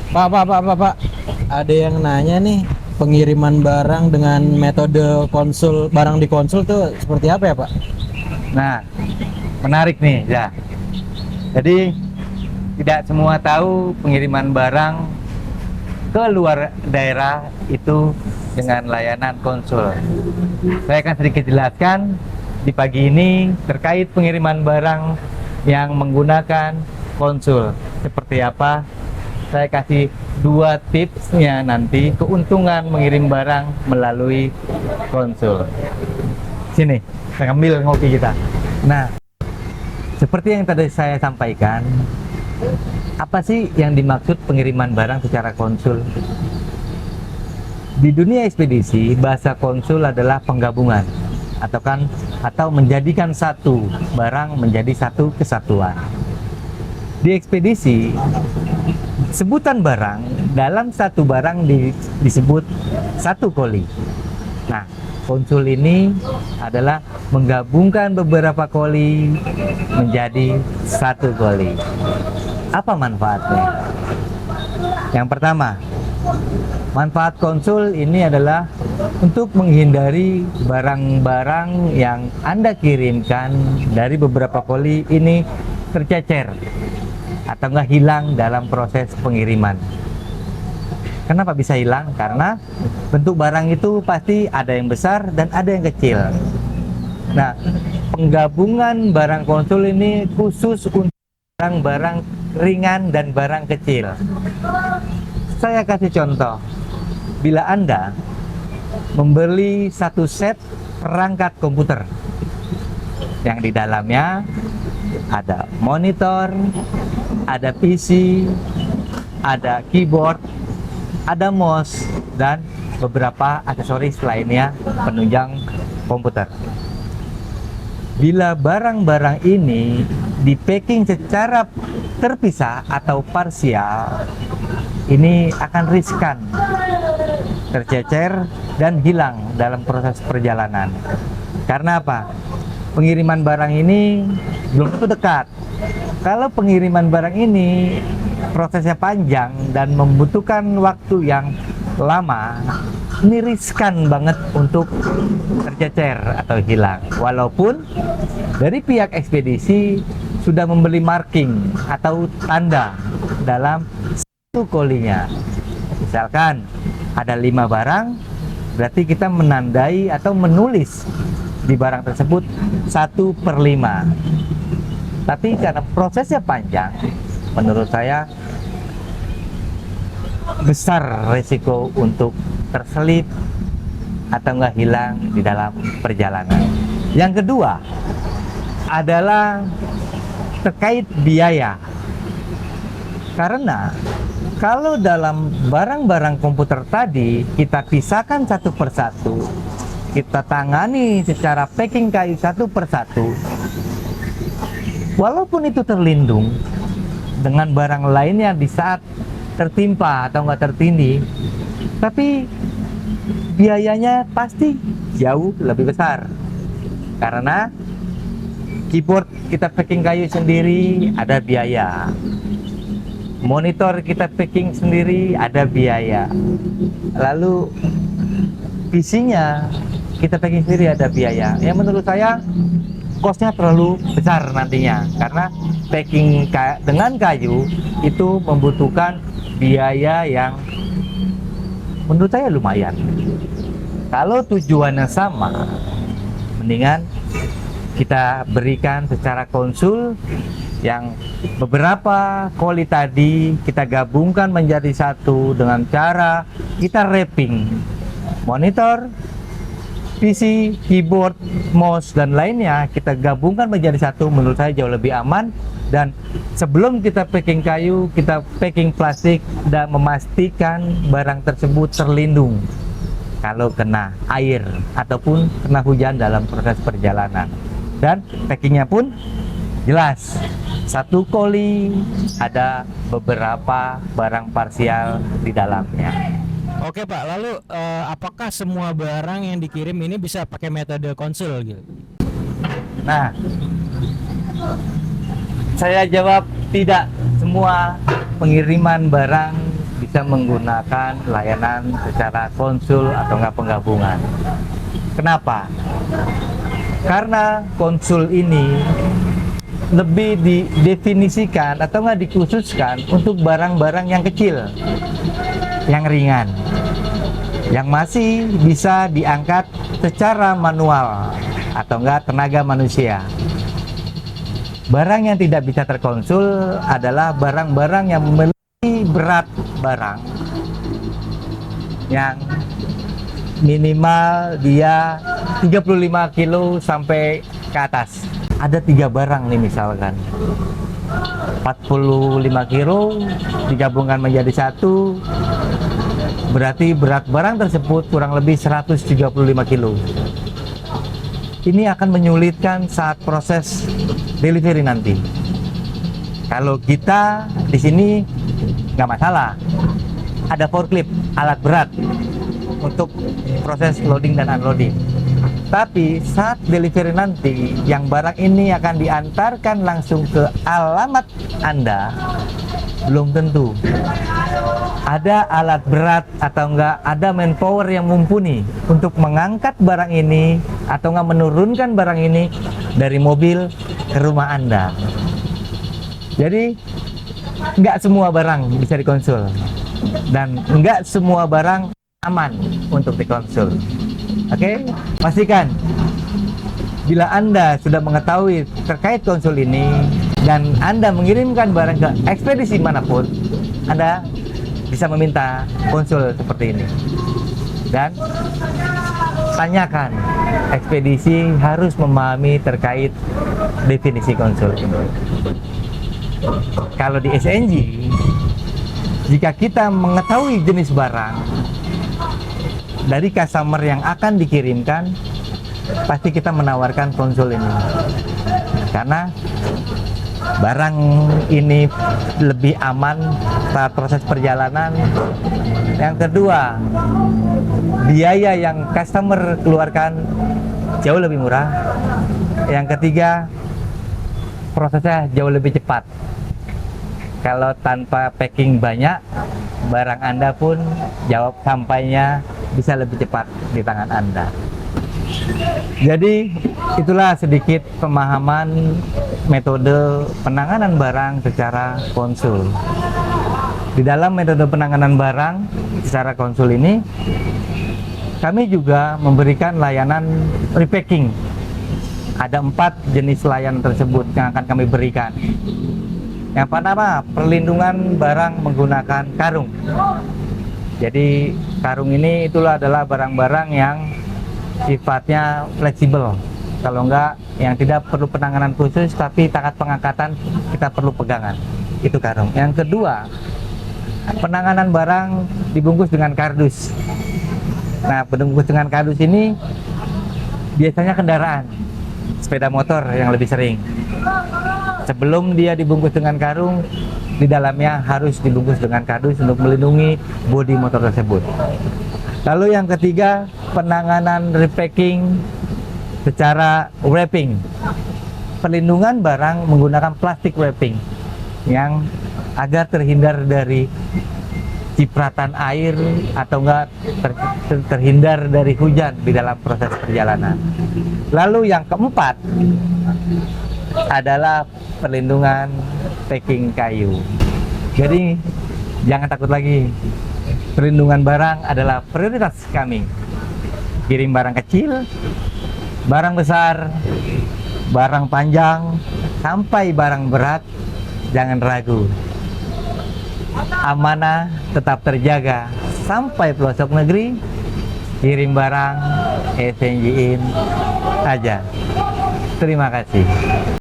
Pak. Ada yang nanya nih, pengiriman barang dengan metode konsul, barang di konsul tuh seperti apa ya, Pak? Nah, menarik nih ya. Jadi tidak semua tahu pengiriman barang ke luar daerah itu dengan layanan konsul. Saya akan sedikit jelaskan di pagi ini terkait pengiriman barang yang menggunakan konsul. Seperti apa? Saya kasih dua tipsnya nanti keuntungan mengirim barang melalui konsul. Sini, saya ambil ngopi kita. Nah, seperti yang tadi saya sampaikan, apa sih yang dimaksud pengiriman barang secara konsul? Di dunia ekspedisi, bahasa konsul adalah penggabungan atau menjadikan satu barang menjadi satu kesatuan. Di ekspedisi, sebutan barang dalam satu barang disebut satu koli. Nah, konsul ini adalah menggabungkan beberapa koli menjadi satu koli. Apa manfaatnya? Yang pertama, manfaat konsul ini adalah untuk menghindari barang-barang yang Anda kirimkan dari beberapa koli ini tercecer atau nggak hilang dalam proses pengiriman. Kenapa bisa hilang? Karena bentuk barang itu pasti ada yang besar dan ada yang kecil. Nah, penggabungan barang konsul ini khusus untuk barang-barang ringan dan barang kecil. Saya kasih contoh. Bila Anda membeli satu set perangkat komputer yang di dalamnya ada monitor, ada PC, ada keyboard, ada mouse, dan beberapa aksesoris lainnya penunjang komputer. Bila barang-barang ini di packing secara terpisah atau parsial, ini akan riskan tercecer dan hilang dalam proses perjalanan. Karena apa? Pengiriman barang ini belum tentu dekat. Kalau pengiriman barang ini prosesnya panjang dan membutuhkan waktu yang lama, ini riskan banget untuk tercecer atau hilang. Walaupun dari pihak ekspedisi sudah membeli marking atau tanda dalam satu kolinya. Misalkan ada 5 barang, berarti kita menandai atau menulis di barang tersebut 1/5. Tapi karena prosesnya panjang, menurut saya besar resiko untuk terselip atau nggak hilang di dalam perjalanan. Yang kedua adalah terkait biaya. Karena kalau dalam barang-barang komputer tadi kita pisahkan satu persatu, kita tangani secara packing kayu satu persatu, walaupun itu terlindung dengan barang lainnya di saat tertimpa atau nggak tertindih, tapi biayanya pasti jauh lebih besar. Karena keyboard kita packing kayu sendiri ada biaya, monitor kita packing sendiri ada biaya, lalu PC-nya kita packing sendiri ada biaya. Yang menurut saya cost-nya terlalu besar nantinya, karena packing dengan kayu itu membutuhkan biaya yang menurut saya lumayan. Kalau tujuannya sama, mendingan kita berikan secara konsul yang beberapa koli tadi kita gabungkan menjadi satu dengan cara kita wrapping monitor, PC, keyboard, mouse, dan lainnya kita gabungkan menjadi satu. Menurut saya jauh lebih aman, dan sebelum kita packing kayu, kita packing plastik dan memastikan barang tersebut terlindung kalau kena air ataupun kena hujan dalam proses perjalanan. Dan packingnya pun jelas, satu koli ada beberapa barang parsial di dalamnya. Oke Pak, lalu apakah semua barang yang dikirim ini bisa pakai metode konsul gitu? Nah, saya jawab tidak semua pengiriman barang bisa menggunakan layanan secara konsul atau enggak penggabungan. Kenapa? Karena konsul ini lebih didefinisikan atau enggak dikhususkan untuk barang-barang yang kecil, yang ringan, yang masih bisa diangkat secara manual atau enggak tenaga manusia. Barang yang tidak bisa terkonsul adalah barang-barang yang memiliki berat barang yang minimal dia 35 kilo sampai ke atas. Ada 3 barang nih misalkan 45 kilo digabungkan menjadi satu, berarti berat barang tersebut kurang lebih 135 kilo. Ini akan menyulitkan saat proses delivery nanti. Kalau kita di sini nggak masalah, ada forklift, alat berat untuk proses loading dan unloading. Tapi saat delivery nanti, yang barang ini akan diantarkan langsung ke alamat Anda, belum tentu ada alat berat atau enggak ada manpower yang mumpuni untuk mengangkat barang ini atau enggak menurunkan barang ini dari mobil ke rumah Anda. Jadi enggak semua barang bisa dikonsul dan enggak semua barang aman untuk dikonsul. Oke, pastikan bila Anda sudah mengetahui terkait konsul ini dan Anda mengirimkan barang ke ekspedisi manapun, Anda bisa meminta konsul seperti ini. Dan tanyakan, ekspedisi harus memahami terkait definisi konsul. Kalau di SNG, jika kita mengetahui jenis barang dari customer yang akan dikirimkan, pasti kita menawarkan konsul ini. Karena barang ini lebih aman saat proses perjalanan. Yang kedua, biaya yang customer keluarkan jauh lebih murah. Yang ketiga, prosesnya jauh lebih cepat. Kalau tanpa packing banyak, barang Anda pun jawab sampainya bisa lebih cepat di tangan Anda. Jadi itulah sedikit pemahaman metode penanganan barang secara konsul. Di dalam metode penanganan barang secara konsul ini, kami juga memberikan layanan repacking. Ada 4 jenis layanan tersebut yang akan kami berikan. Yang pertama, perlindungan barang menggunakan karung. Jadi karung ini adalah barang-barang yang sifatnya fleksibel. Kalau enggak, yang tidak perlu penanganan khusus tapi takat pengangkatan kita perlu pegangan. Itu karung. Yang kedua, penanganan barang dibungkus dengan kardus. Nah, dibungkus dengan kardus ini biasanya kendaraan, sepeda motor yang lebih sering. Sebelum dia dibungkus dengan karung, di dalamnya harus dibungkus dengan kardus untuk melindungi bodi motor tersebut. Lalu yang ketiga, penanganan repacking secara wrapping. Perlindungan barang menggunakan plastik wrapping yang agar terhindar dari cipratan air atau enggak terhindar dari hujan di dalam proses perjalanan. Lalu yang keempat adalah perlindungan packing kayu. Jadi jangan takut lagi. Perlindungan barang adalah prioritas kami. Kirim barang kecil, barang besar, barang panjang, sampai barang berat, jangan ragu. Amanah tetap terjaga sampai pelosok negeri. Kirim barang, SNG-in aja. Terima kasih.